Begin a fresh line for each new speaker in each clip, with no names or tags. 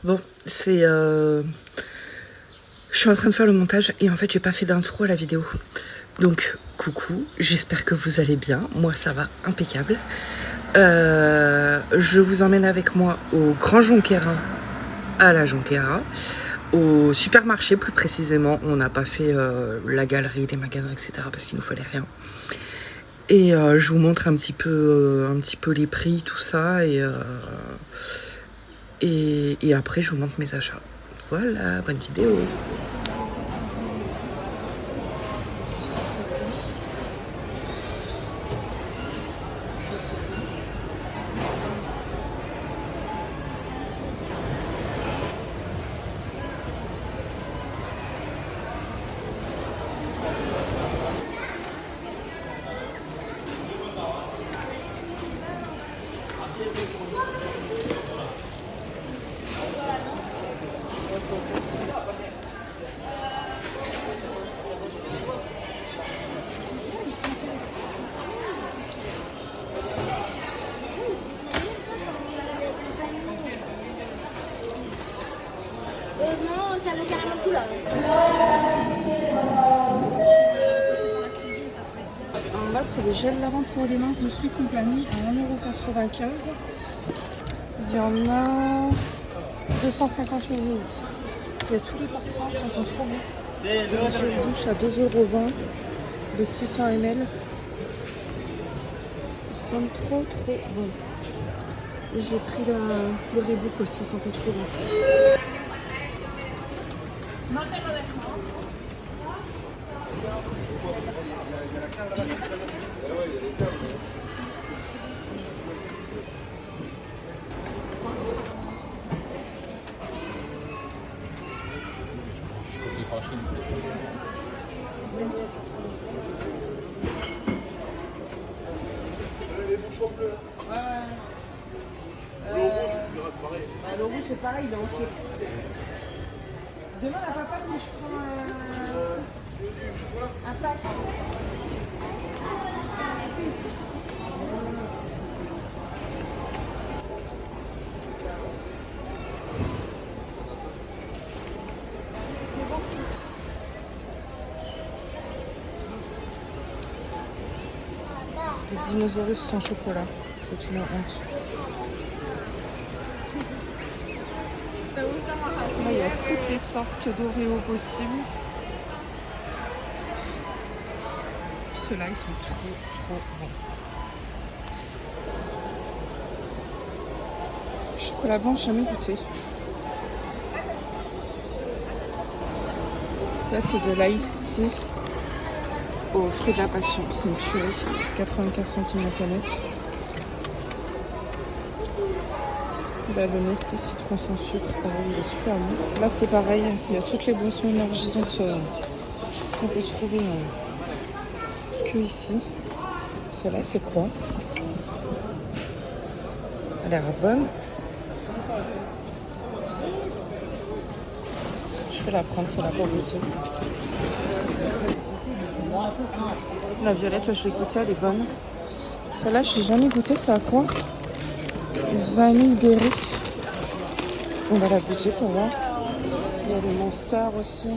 Bon, c'est... Je suis en train de faire le montage et en fait j'ai pas fait d'intro à la vidéo. Donc coucou, j'espère que vous allez bien, moi ça va impeccable. Je vous emmène avec moi au Grand Jonquera, à la Jonquera, au supermarché plus précisément. On n'a pas fait la galerie, les magasins, etc. parce qu'il nous fallait rien. Et je vous montre un petit peu les prix, tout ça, et après je vous montre mes achats. Voilà, bonne vidéo.
Non, ça veut carrément tout là.
Alors là, c'est les gels lavants pour les mains de Free Company à 1,95 €. Il y en a 250 ml. Il y a tous les parfums, ça sent trop bon. Les gels douche à 2,20 €, les 600 ml. Ils sentent trop bon. Et j'ai pris le Reebok aussi, il sentait trop bon. Le rouge c'est pareil, il est en feu. Demain, la papa, si je prends un pack. Des dinosaures sans chocolat, c'est une honte. Là, il y a toutes les sortes d'Oreo possibles. Ceux-là, ils sont trop bons. Chocolat blanc, jamais goûté. Ça, c'est de l'ice tea au fruit de la passion. C'est une tuerie. 95 centimes la canette. Là, le Nesté citron sans sucre, pareil, il est super bon. Là, c'est pareil, il y a toutes les boissons énergisantes qu'on peut trouver que ici. Celle-là, c'est quoi? Elle a l'air bonne. Je vais la prendre, celle-là, pour goûter. La violette, je l'ai goûtée, elle est bonne. Celle-là, je n'ai jamais goûté, c'est à quoi? Vanille berry. On va la goûter pour voir. Il y a les Monster aussi.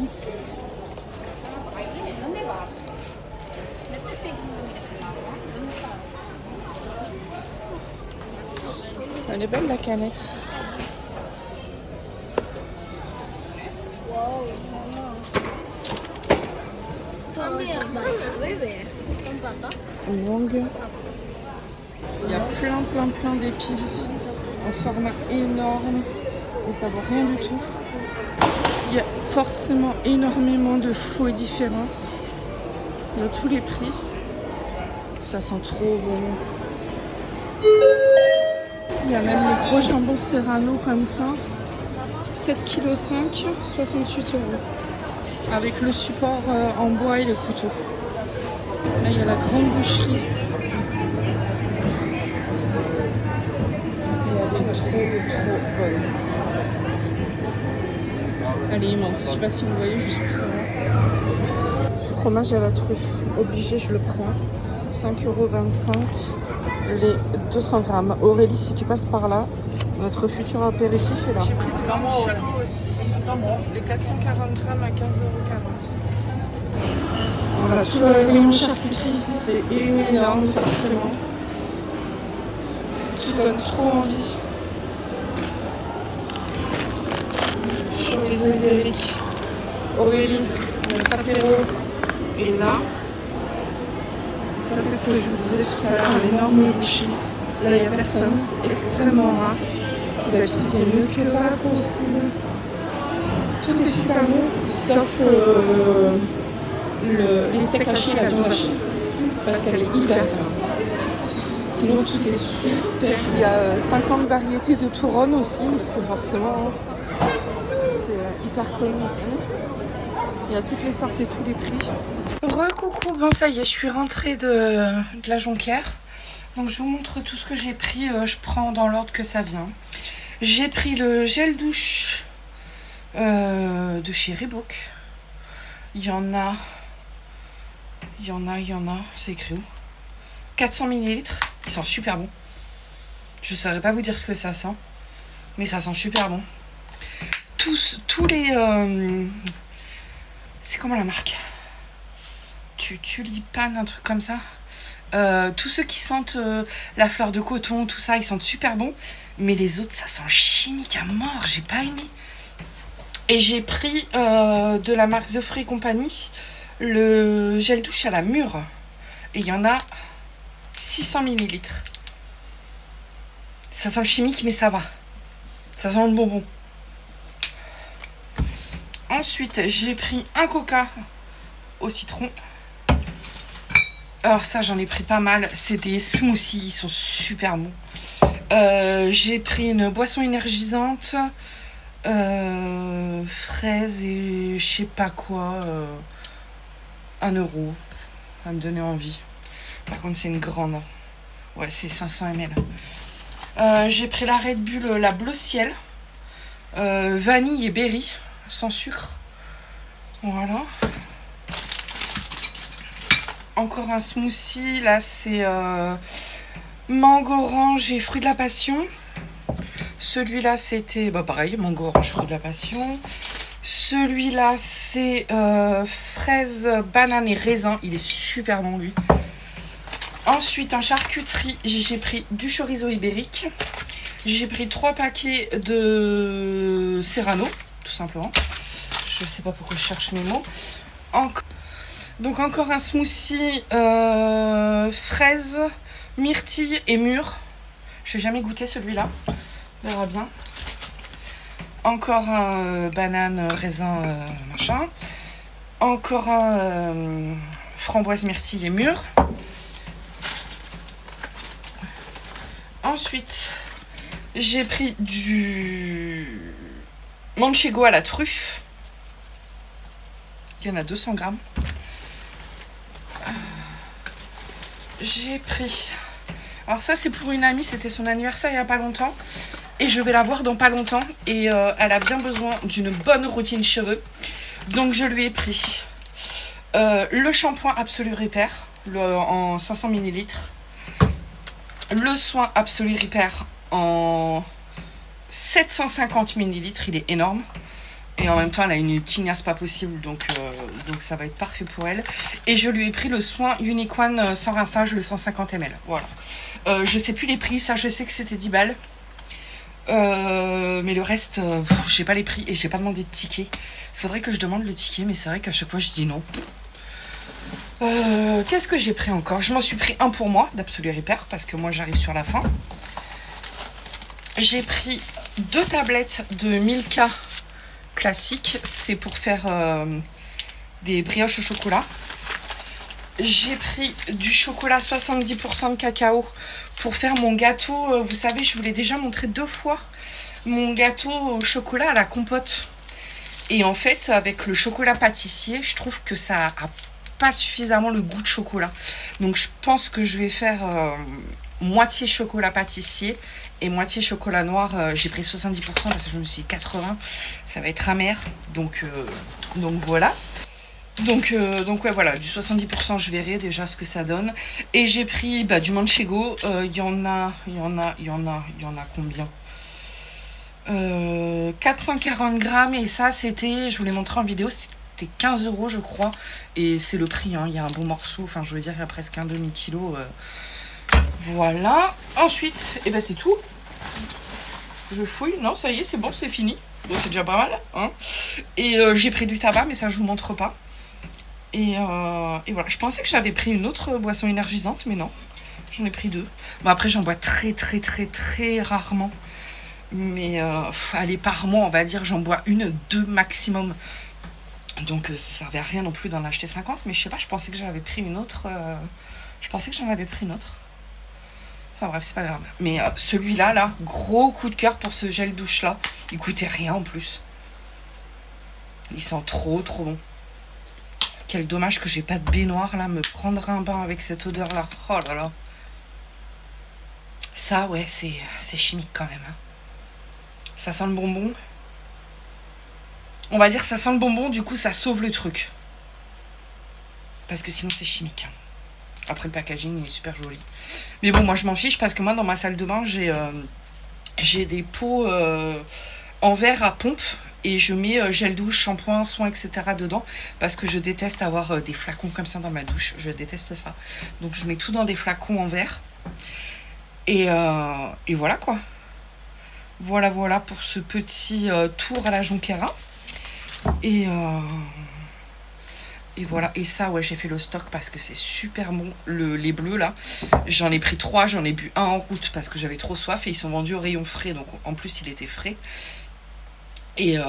Elle est belle la canette. Longue. Il y a plein d'épices en format énorme et ça vaut rien du tout. Il y a forcément énormément de fouets différents. Il y a tous les prix. Ça sent trop bon. Il y a même les gros jambons Serrano comme ça. 7,5 kg, 68 €. Avec le support en bois et le couteau. Là, il y a la grande boucherie. Elle est trop bonne. Elle est immense. Je sais pas si vous voyez, juste pour savoir. Fromage à la truffe. Obligé, je le prends. 5,25 € les 200 grammes. Aurélie, si tu passes par là, Notre futur apéritif est là. J'ai pris du chameau aussi. Les 440 grammes à 15,40 €. Voilà, tout le rayon charcuterie ici, c'est énorme forcément. Tout donne trop envie. Chorizo ibérique. Aurélie, notre apéro est là. Ça, c'est ce que je vous disais tout à l'heure, l'énorme bouchée. Là, il n'y a personne, c'est extrêmement rare. Il a visité mieux que pas possible. Tout est super bon, sauf les steaks hachés et la viande hachée. Parce qu'elle est hyper grasse. Sinon, tout est super. Il y a 50 variétés de touronne aussi, parce que forcément, c'est hyper connu ici. Il y a toutes les sortes et tous les prix.
Recoucou, bon ça y est, je suis rentrée de la Jonquière. Donc je vous montre tout ce que j'ai pris, je prends dans l'ordre que ça vient. J'ai pris le gel douche de chez Reebok. Il y en a, c'est écrit où 400 ml, ils sont super bons. Je saurais pas vous dire ce que ça sent, mais ça sent super bon. Tous les... c'est comment la marque? Tulipane, un truc comme ça. Tous ceux qui sentent la fleur de coton, tout ça, ils sentent super bon. Mais les autres, ça sent chimique à mort, j'ai pas aimé. Et j'ai pris de la marque The Free Company le gel douche à la mûre. Et il y en a 600 ml. Ça sent le chimique, mais ça va. Ça sent le bonbon. Ensuite, j'ai pris un coca au citron. Alors ça, j'en ai pris pas mal. C'est des smoothies, ils sont super bons. J'ai pris une boisson énergisante, fraises et je sais pas quoi, 1 €. Ça va me donner envie. Par contre, c'est une grande. Ouais, c'est 500 ml. J'ai pris la Red Bull, la bleu ciel, vanille et berry, sans sucre. Voilà. Encore un smoothie, là c'est mangue orange et fruits de la passion. Celui-là c'était pareil, mangue orange, fruits de la passion. Celui-là c'est fraise, banane et raisin, il est super bon lui. Ensuite en charcuterie, j'ai pris du chorizo ibérique. J'ai pris 3 paquets de Serrano, tout simplement. Je sais pas pourquoi je cherche mes mots. Donc encore un smoothie fraise, myrtille et mûre. Je n'ai jamais goûté celui-là. On verra bien. Encore un banane, raisin, machin. Encore un framboise, myrtille et mûre. Ensuite, j'ai pris du manchego à la truffe. Il y en a 200 grammes. J'ai pris... Alors ça, c'est pour une amie, c'était son anniversaire il n'y a pas longtemps. Et je vais la voir dans pas longtemps. Et elle a bien besoin d'une bonne routine cheveux. Donc je lui ai pris le shampoing Absolu Repair en 500 ml. Le soin Absolu Repair en 750 ml. Il est énorme. Et en même temps, elle a une tignasse pas possible, donc ça va être parfait pour elle. Et je lui ai pris le soin Unique One sans rinçage, le 150 ml. Voilà. Je sais plus les prix, ça je sais que c'était 10 balles. Mais le reste, j'ai pas les prix et j'ai pas demandé de ticket. Il faudrait que je demande le ticket, mais c'est vrai qu'à chaque fois je dis non. Qu'est-ce que j'ai pris encore? Je m'en suis pris un pour moi, d'Absolu Repair, parce que moi j'arrive sur la fin. J'ai pris 2 tablettes de Milka classique, c'est pour faire des brioches au chocolat. J'ai pris du chocolat 70% de cacao pour faire mon gâteau. Vous savez, je vous l'ai déjà montré 2 fois, mon gâteau au chocolat à la compote. Et en fait, avec le chocolat pâtissier, je trouve que ça a pas suffisamment le goût de chocolat. Donc je pense que je vais faire moitié chocolat pâtissier et moitié chocolat noir. J'ai pris 70% parce que je me suis dit 80, ça va être amer. Donc voilà. Donc ouais, voilà, du 70%, je verrai déjà ce que ça donne. Et j'ai pris du manchego. Il y en a combien? 440 grammes et ça c'était, je vous l'ai montré en vidéo, c'était 15 € je crois. Et c'est le prix, hein. Il y a un bon morceau, enfin je veux dire il y a presque un demi-kilo. Voilà. Ensuite, et ben c'est tout. Je fouille, non ça y est c'est bon, c'est fini. Bon c'est déjà pas mal, hein. Et j'ai pris du tabac mais ça je vous montre pas. Et voilà, je pensais que j'avais pris une autre boisson énergisante mais non. J'en ai pris 2. Bon après j'en bois très rarement. Mais allez, par mois on va dire j'en bois 1-2 maximum. Donc ça servait à rien non plus d'en acheter 50. Mais je sais pas, je pensais que j'avais pris une autre. Je pensais que j'en avais pris une autre. Enfin bref, c'est pas grave. Mais celui-là, là, gros coup de cœur pour ce gel douche là. Il coûtait rien en plus. Il sent trop bon. Quel dommage que j'ai pas de baignoire là. Me prendre un bain avec cette odeur là. Oh là là. Ça ouais, c'est chimique quand même, hein. Ça sent le bonbon. On va dire ça sent le bonbon, du coup ça sauve le truc. Parce que sinon c'est chimique. Après le packaging il est super joli. Mais bon, moi je m'en fiche parce que moi dans ma salle de bain j'ai des pots en verre à pompe. Et je mets gel douche, shampoing, soin, etc. dedans. Parce que je déteste avoir des flacons comme ça dans ma douche. Je déteste ça. Donc je mets tout dans des flacons en verre. Et voilà quoi. Voilà pour ce petit tour à la Jonquera. Et voilà. Et ça, ouais, j'ai fait le stock parce que c'est super bon. Les bleus, là, j'en ai pris 3. J'en ai bu un en route parce que j'avais trop soif. Et ils sont vendus au rayon frais. Donc, en plus, il était frais. Et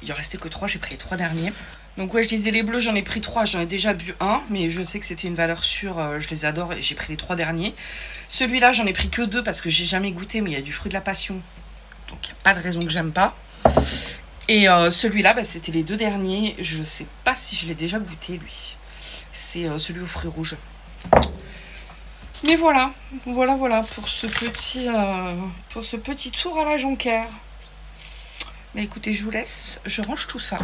il en restait que 3. J'ai pris les 3 derniers. Donc, ouais, je disais les bleus, j'en ai pris 3. J'en ai déjà bu un. Mais je sais que c'était une valeur sûre. Je les adore. Et j'ai pris les 3 derniers. Celui-là, j'en ai pris que 2 parce que j'ai jamais goûté. Mais il y a du fruit de la passion. Donc, il n'y a pas de raison que j'aime pas. Et celui-là, bah, c'était les 2 derniers. Je sais pas si je l'ai déjà goûté, lui. C'est celui aux fruits rouges. Mais voilà pour ce petit tour à la Jonquère. Mais écoutez, je vous laisse. Je range tout ça.